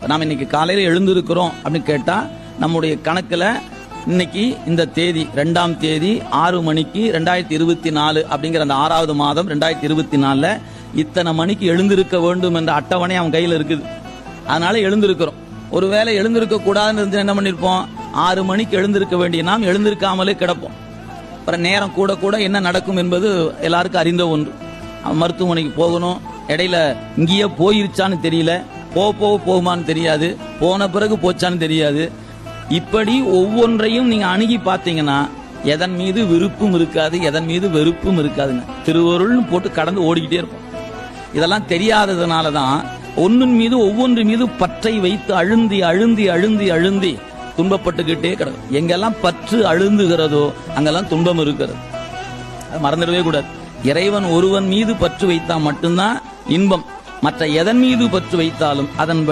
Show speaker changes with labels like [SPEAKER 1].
[SPEAKER 1] நாம் இன்னைக்கு காலையில் எழுந்திருக்கிறோம் அப்படின்னு கேட்டா நம்முடைய கணக்குல இன்னைக்கு இந்த தேதி 2ஆம் தேதி 6 மணிக்கு 2024 அப்படிங்கிற அந்த 6வது மாதம் 2024 இத்தனை மணிக்கு எழுந்திருக்க வேண்டும் என்ற அட்டவணை அவன் கையில் இருக்குது. அதனால எழுந்திருக்கிறோம். ஒருவேளை எழுந்திருக்க கூடாதுன்னு இருந்து என்ன பண்ணிருப்போம், 6 மணிக்கு எழுந்திருக்க வேண்டிய நாம் எழுந்திருக்காமலே கிடப்போம். அப்புறம் நேரம் கூட கூட என்ன நடக்கும் என்பது எல்லாருக்கும் அறிந்த ஒன்று. மருத்துவமனைக்கு போகணும், இடையில இங்கேயே போயிருச்சான்னு தெரியல, போகுமான்னு தெரியாது, போன பிறகு போச்சான்னு தெரியாது. இப்படி ஒவ்வொன்றையும் நீங்க அணுகி பார்த்தீங்கன்னா எதன் மீது விருப்பும் இருக்காது, எதன் மீது வெறுப்பும் இருக்காதுங்க. திருவருள்னு போட்டு கடந்து ஓடிக்கிட்டே இருப்போம். இதெல்லாம் தெரியாததுனாலதான் ஒன்றின் மீது ஒவ்வொன்று மீது பற்றை வைத்து அழுந்தி அழுந்தி அழுந்தி அழுந்தி துன்பப்பட்டுக்கிட்டே கிடக்கும். எங்கெல்லாம் பற்று அழுந்துகிறதோ அங்கெல்லாம் துன்பம் இருக்கிறது. அது மறந்துடவே கூடாது. இறைவன் ஒருவன் மீது பற்று வைத்தா மட்டும்தான் இன்பம். மற்ற எதன் மீது பற்று வைத்தாலும் அதன்